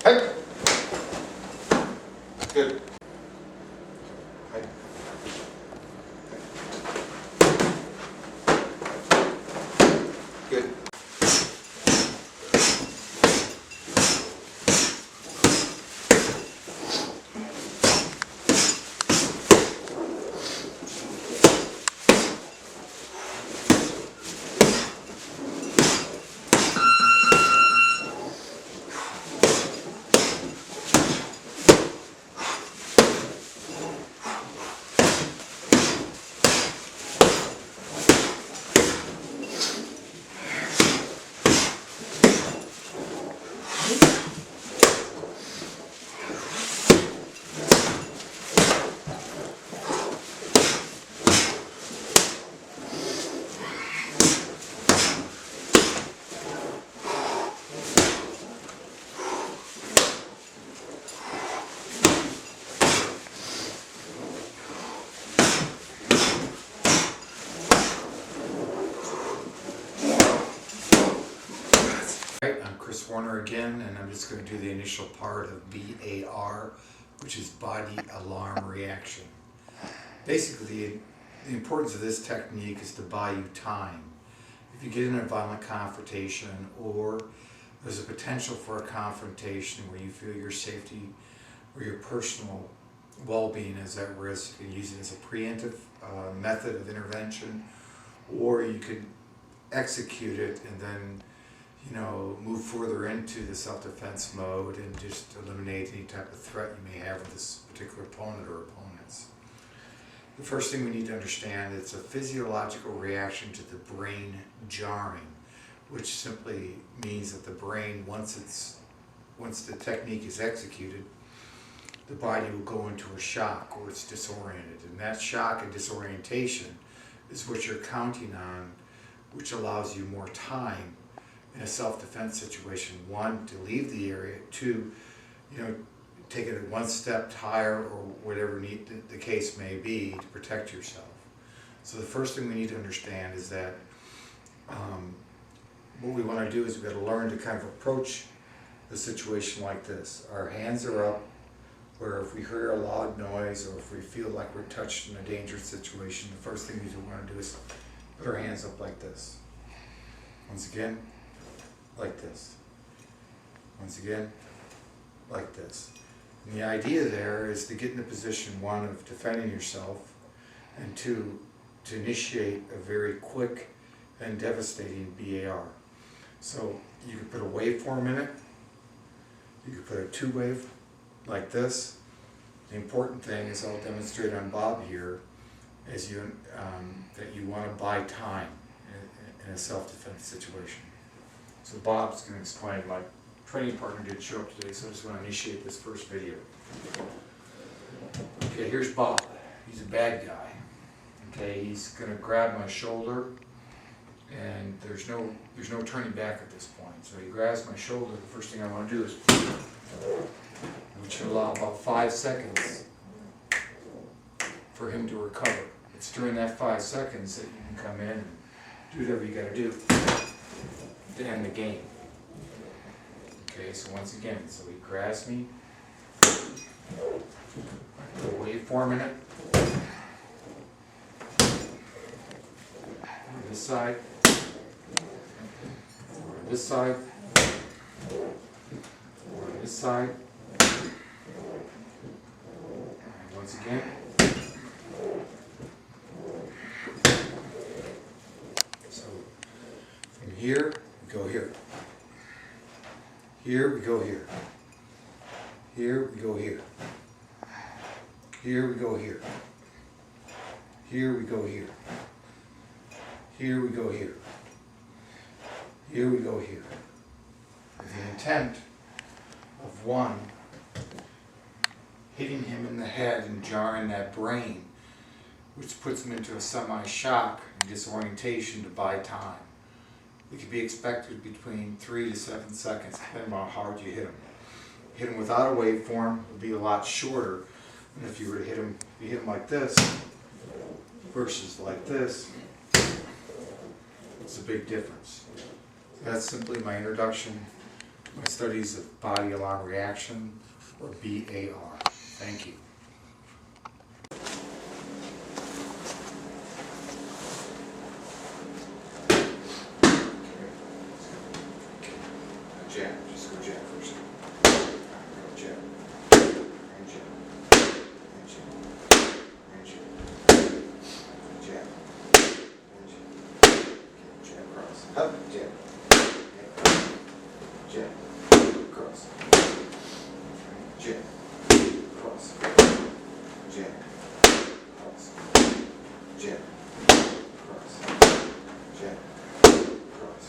Hey. Good. Hey. Good. I'm Chris Warner again, and I'm just going to do the initial part of BAR, which is Body Alarm Reaction. Basically, the importance of this technique is to buy you time. If you get in a violent confrontation, or there's a potential for a confrontation where you feel your safety or your personal well-being is at risk, you can use it as a preemptive method of intervention, or you could execute it and then move further into the self-defense mode and just eliminate any type of threat you may have with this particular opponent or opponents. The first thing we need to understand is it's a physiological reaction to the brain jarring, which simply means that the brain, once the technique is executed, the body will go into a shock or it's disoriented. And that shock and disorientation is what you're counting on, which allows you more time in a self-defense situation. One, to leave the area. Two, take it one step higher, or whatever the case may be, to protect yourself. So the first thing we need to understand is that what we want to do is we've got to learn to kind of approach the situation like this. Our hands are up, where if we hear a loud noise or if we feel like we're touched in a dangerous situation, the first thing we want to do is put our hands up like this. Once again, like this. Once again, like this. And the idea there is to get in a position, one, of defending yourself, and two, to initiate a very quick and devastating BAR. So you could put a waveform in it, you could put a two-wave like this. The important thing is, I'll demonstrate on Bob here, is that you want to buy time in a self-defense situation. So Bob's going to explain. My training partner didn't show up today, so I just want to initiate this first video. Okay, here's Bob. He's a bad guy. Okay, he's going to grab my shoulder, and there's no turning back at this point. So he grabs my shoulder. The first thing I want to do is, which should allow about 5 seconds for him to recover. It's during that 5 seconds that you can come in and do whatever you got to do to end the game. Okay, so once again, so he grabs me, put a waveform in it, on this side, or on this side, or on this side, and once again. So from here, we go here. Here we go here. Here we go here. Here we go here. Here we go here. Here we go here. Here we go here. With the intent of, one, hitting him in the head and jarring that brain, which puts him into a semi-shock and disorientation to buy time. It could be expected between 3 to 7 seconds, depending on how hard you hit him. Hit him without a waveform, it would be a lot shorter than if you were to hit him. If you hit him like this versus like this, it's a big difference. So that's simply my introduction, my studies of body alarm reaction, or BAR. Thank you. Jab, just go jab first. Go jab. And jab. And jab. And jab. Jab. And jab. Okay, jab cross. Up, jab. Jab. Cross. Jab. Cross. Jab. Cross. Jab. Cross. Jab. Cross.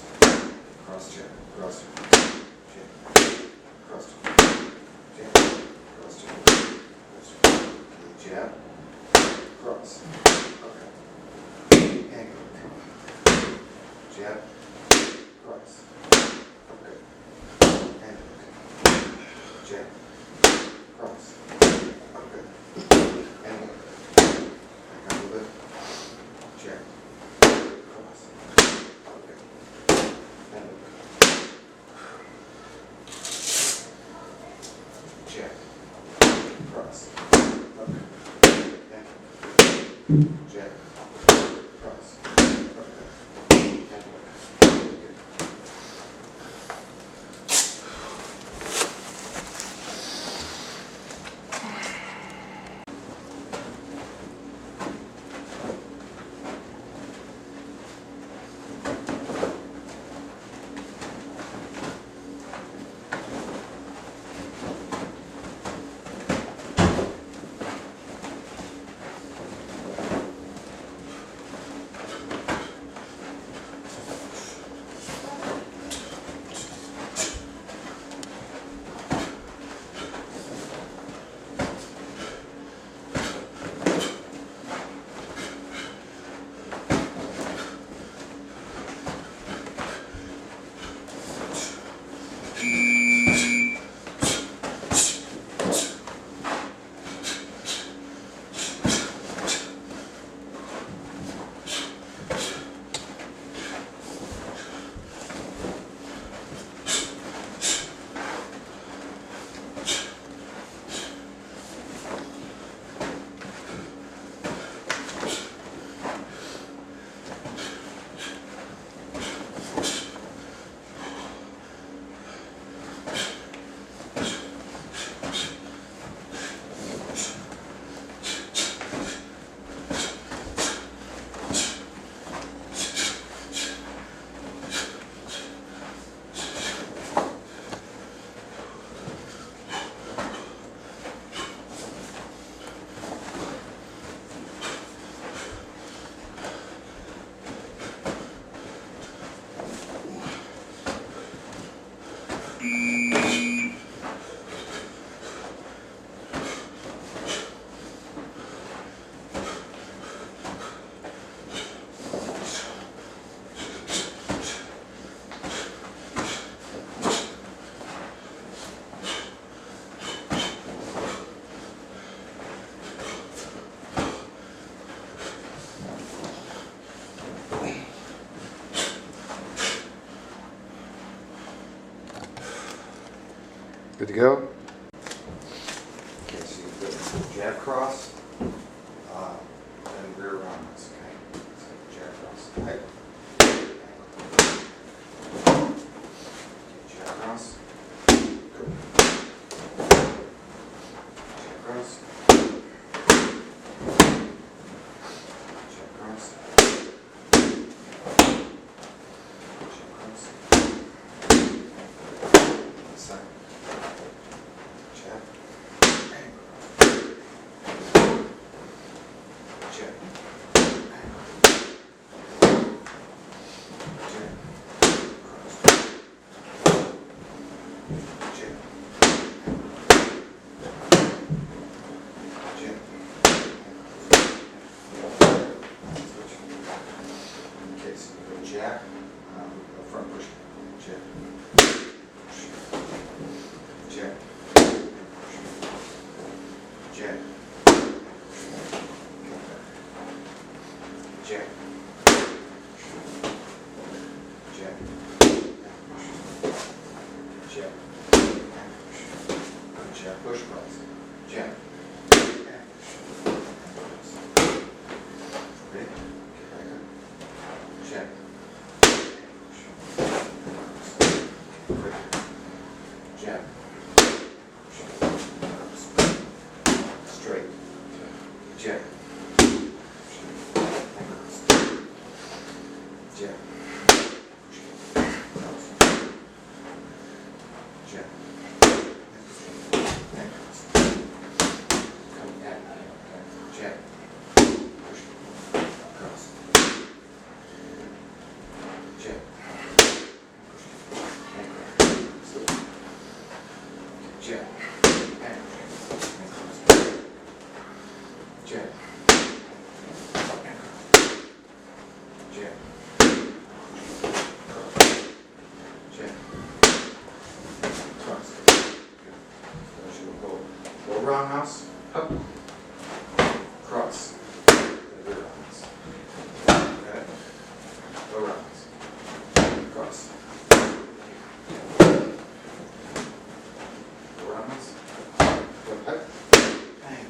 Cross jab. Cross. Cross, jab, cross, jab, cross, okay, and jab, cross, okay, and jab, cross, okay, and back up a bit, jab, cross, okay, and jab, cross, okay, and jab, cross, okay, and good. Good to go? Okay, so you put jab cross, and rear roundhouse, okay? So jab cross, right? Okay, jab cross. Good. Jab cross. Jab cross. Jab cross. Side. Jab. And cross. push cross, jab, and push, cross. Ready? Back up, jab, push, cross, jab, push, cross, straight, jab, jab, jab, and cross. Come at me, jab, push, cross, jab, push, and cross. Slip. Jab, and cross, jab, and cross, jab, cross, jab, cross. Good. Go roundhouse, up, cross, go roundhouse. Got it? Go roundhouse, cross. Go roundhouse, go up, bang.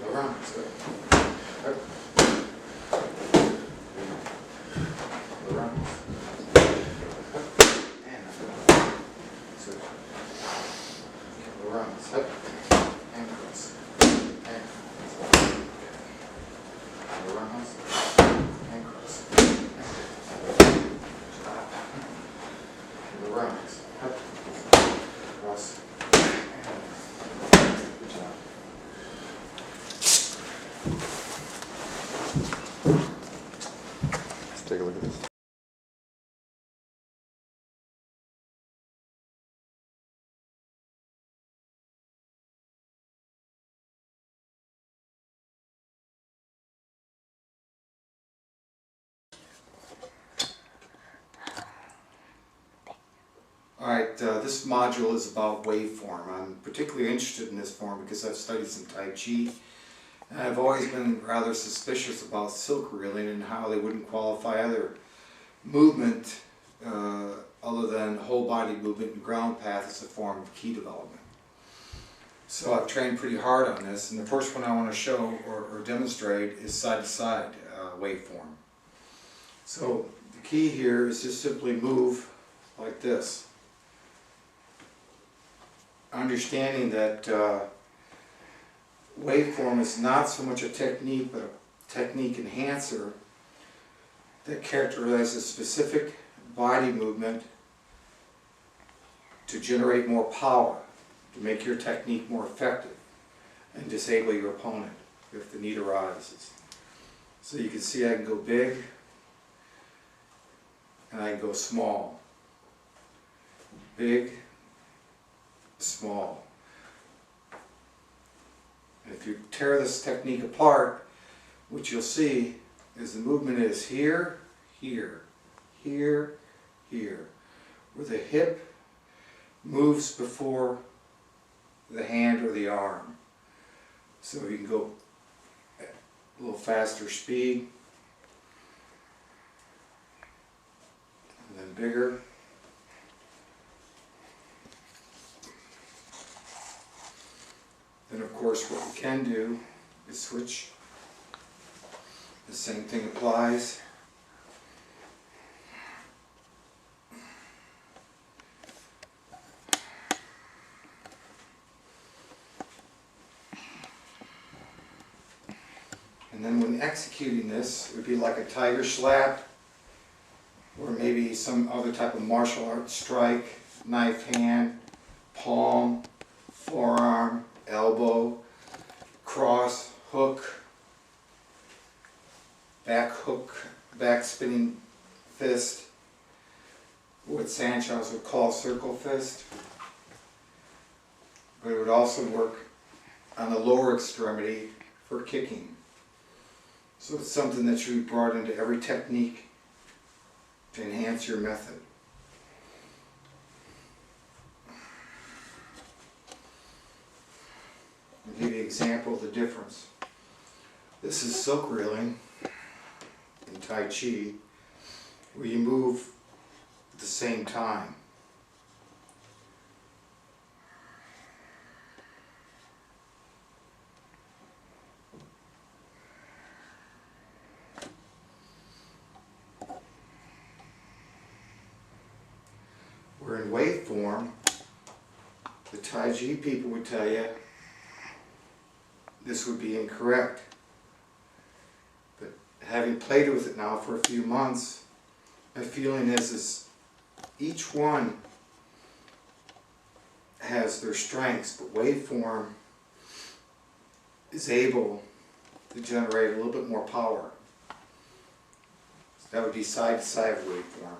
Go roundhouse, go. Up. Go roundhouse. Up, and up. Switch. Go roundhouse, up, and cross, and cross. Go roundhouse, and cross. Stop. Go roundhouse, up, cross, and good job. Let's take a look at this. Alright, this module is about waveform. I'm particularly interested in this form because I've studied some Tai Chi, and I've always been rather suspicious about silk reeling and how they wouldn't qualify other movement other than whole body movement and ground path as a form of ki development. So I've trained pretty hard on this, and the first one I want to show or demonstrate is side-to-side waveform. So the key here is just simply move like this. Understanding that waveform is not so much a technique, but a technique enhancer that characterizes specific body movement to generate more power, to make your technique more effective, and disable your opponent if the need arises. So you can see I can go big, and I can go small. Big, small. And if you tear this technique apart, what you'll see is the movement is here, here, here, here, where the hip moves before the hand or the arm. So you can go at a little faster speed, and then bigger. Then of course what we can do is switch. The same thing applies. And then when executing this, it would be like a tiger slap, or maybe some other type of martial arts strike, knife hand, palm, forearm, elbow, cross, hook, back hook, back spinning fist, what Sanchez would call circle fist. But it would also work on the lower extremity for kicking. So it's something that should be brought into every technique to enhance your method. I'll give you an example of the difference. This is silk reeling in Tai Chi, where you move at the same time. were in waveform, the Tai Chi people would tell you this would be incorrect. But having played with it now for a few months, my feeling is each one has their strengths, but waveform is able to generate a little bit more power. So that would be side to side waveform.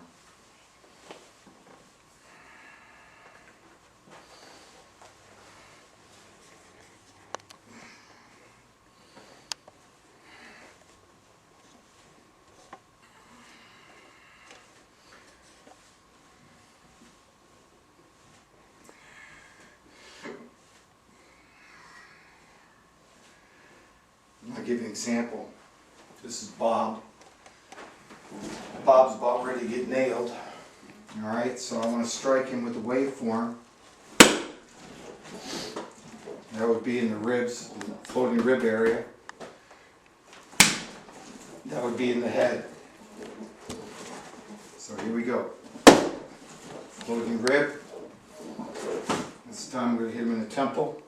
I'll give you an example. This is Bob. Bob's about ready to get nailed. Alright, so I want to strike him with the waveform. That would be in the ribs, the floating rib area. That would be in the head. So here we go. Floating rib. This time we're going to hit him in the temple.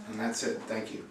And that's it. Thank you.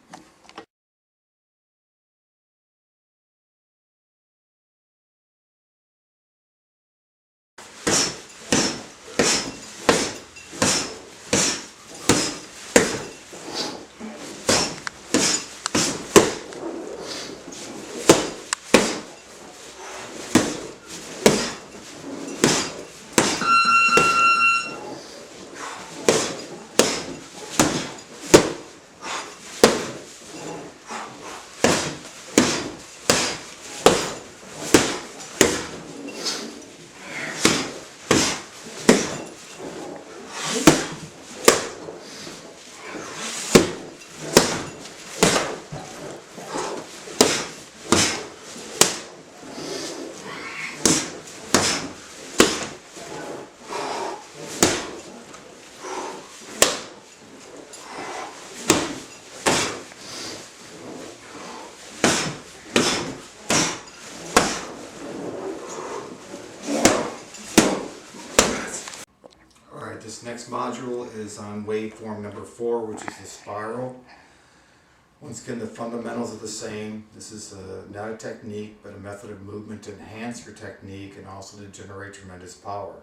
This next module is on waveform number 4, which is the spiral. Once again, the fundamentals are the same. This is not a technique, but a method of movement to enhance your technique and also to generate tremendous power.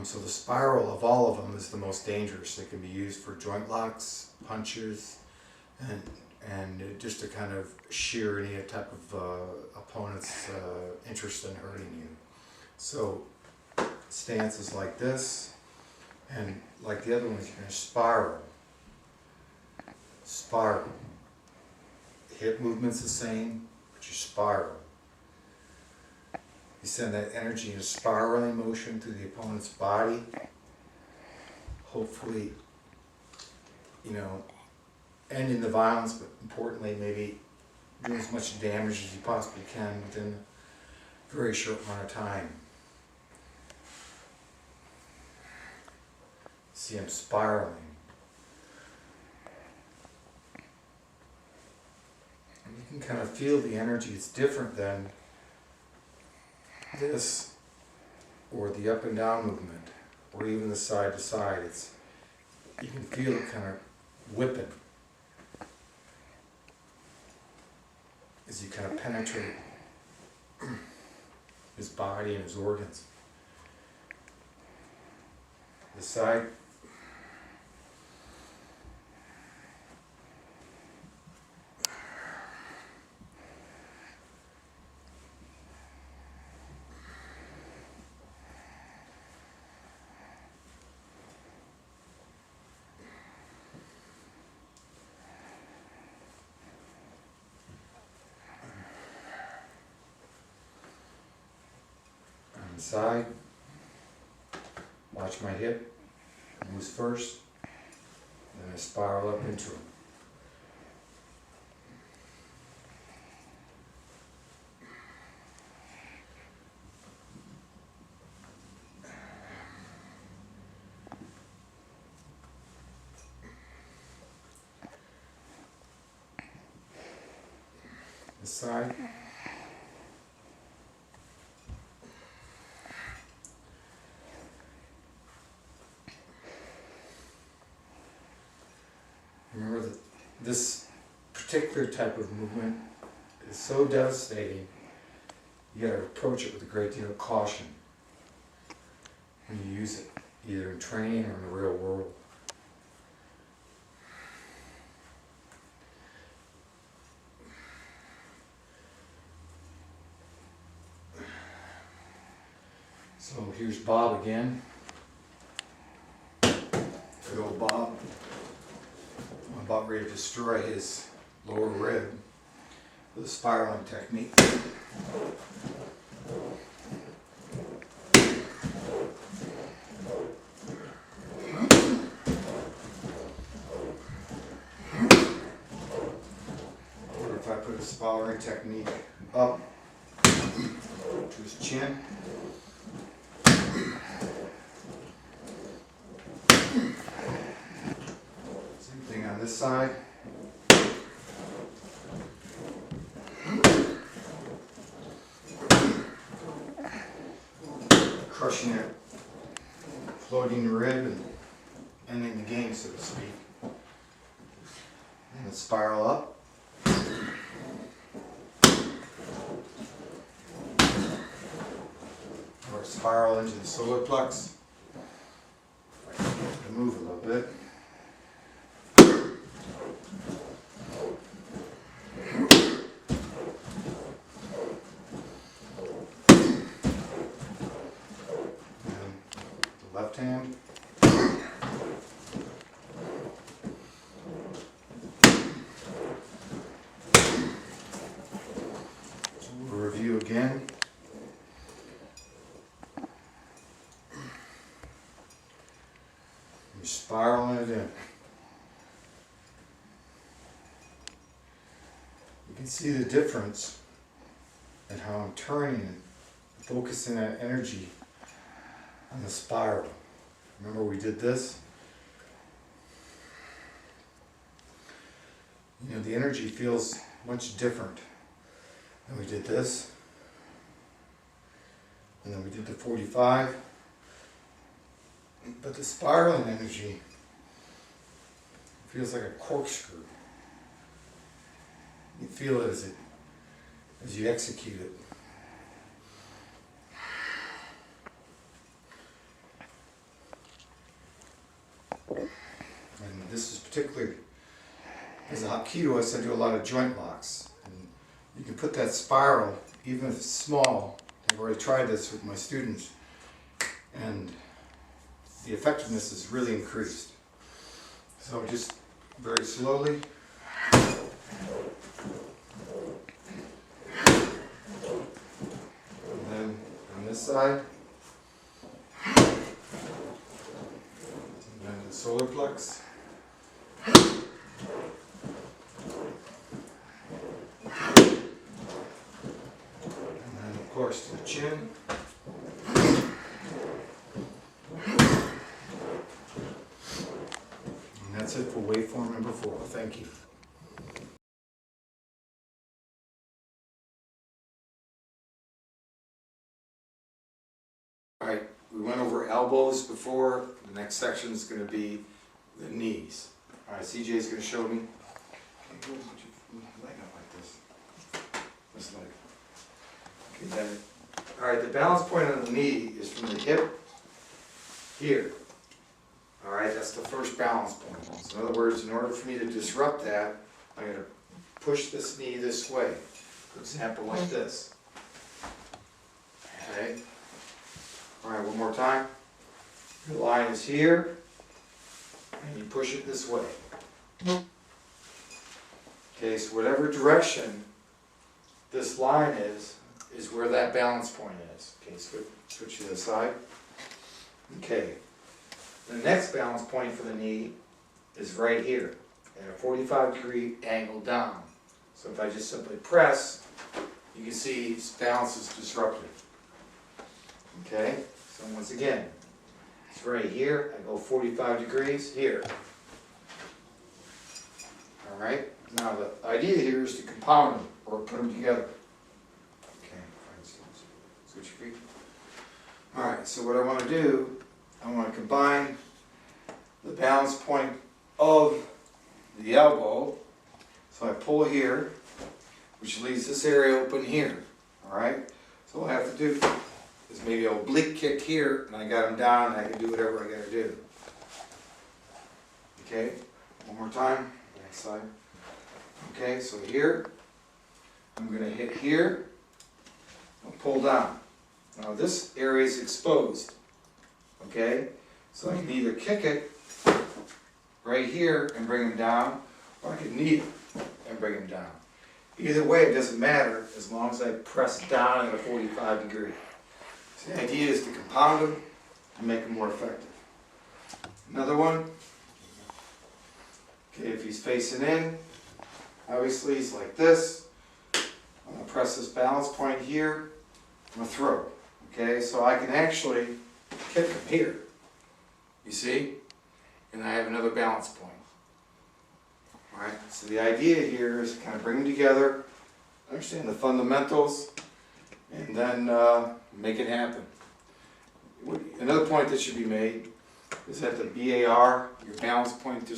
So the spiral of all of them is the most dangerous. It can be used for joint locks, punches, and just to kind of shear any type of opponent's interest in hurting you. So stance is like this. And like the other ones, you're going to spiral. Spiral. Hip movement's the same, but you spiral. You send that energy in a spiraling motion through the opponent's body. Hopefully, ending the violence, but importantly, maybe do as much damage as you possibly can within a very short amount of time. See him spiraling. And you can kind of feel the energy. It's different than this, or the up and down movement, or even the side to side. You can feel it kind of whipping as you kind of penetrate his body and his organs. The side. Side, watch my hip, moves first, then I spiral up into him. this side. Remember that this particular type of movement is so devastating, you got to approach it with a great deal of caution when you use it, either in training or in the real world. So here's Bob again. Good old Bob. I'm about ready to destroy his lower rib with a spiraling technique. Or if I put a spiraling technique up to his chin. Same thing on this side. Crushing it, floating the rib and ending the game, so to speak. And then spiral up. Or spiral into the solar plex. If I can get it to move a little bit. Left hand. So we'll review again. You're spiraling it in. You can see the difference in how I'm turning and focusing that energy on the spiral. Remember we did this? You know, the energy feels much different. And we did this. And then we did the 45. But the spiraling energy feels like a corkscrew. You feel it as you execute it. And this is particularly, as a Hapkidoist, I do a lot of joint locks. And you can put that spiral, even if it's small. I've already tried this with my students. And the effectiveness is really increased. So just very slowly. And then on this side. And the solar plex. And then of course to the chin. And that's it for waveform number 4. Thank you. Alright, we went over elbows before. The next section is going to be the knees. Alright, CJ is going to show me. Put your leg up like this. This leg. Okay, then. Alright, the balance point on the knee is from the hip here. Alright, that's the first balance point. So in other words, in order for me to disrupt that, I'm going to push this knee this way. For example, like this. Okay. Alright, one more time. Your line is here, and you push it this way. Okay, so whatever direction this line is where that balance point is. Okay, switch to the side. Okay, the next balance point for the knee is right here, at a 45-degree angle down. So if I just simply press, you can see balance is disrupted. Okay, so once again, it's right here. I go 45 degrees here. Alright, now the idea here is to compound them. or put them together. Okay, switch your feet. Alright, so what I want to do, I want to combine the balance point of the elbow. So I pull here, which leaves this area open here. Alright, so all I have to do is maybe an oblique kick here, and I got them down, and I can do whatever I got to do. Okay, one more time, next side. Okay, so here, I'm going to hit here, and pull down. Now this area is exposed, okay? So I can either kick it right here and bring them down, or I can knee it and bring them down. Either way, it doesn't matter as long as I press down at a 45 degree. So the idea is to compound them and make them more effective. Another one. Okay, if he's facing in, obviously he's like this. I'm going to press this balance point here. I'm going to throw. Okay, so I can actually kick him here. You see? And I have another balance point. Alright, so the idea here is to kind of bring them together, understand the fundamentals, and then make it happen. Another point that should be made is that the BAR, your balance point,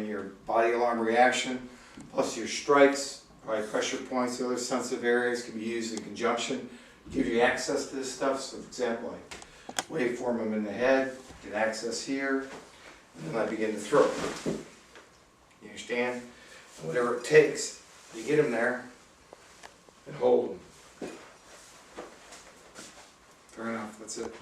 your body alarm reaction, plus your strikes, right, pressure points, the other sensitive areas can be used in conjunction, give you access to this stuff. So for example, I waveform them in the head, get access here, and then I begin to throw. You understand? And whatever it takes, you get them there and hold them. Fair enough, that's it.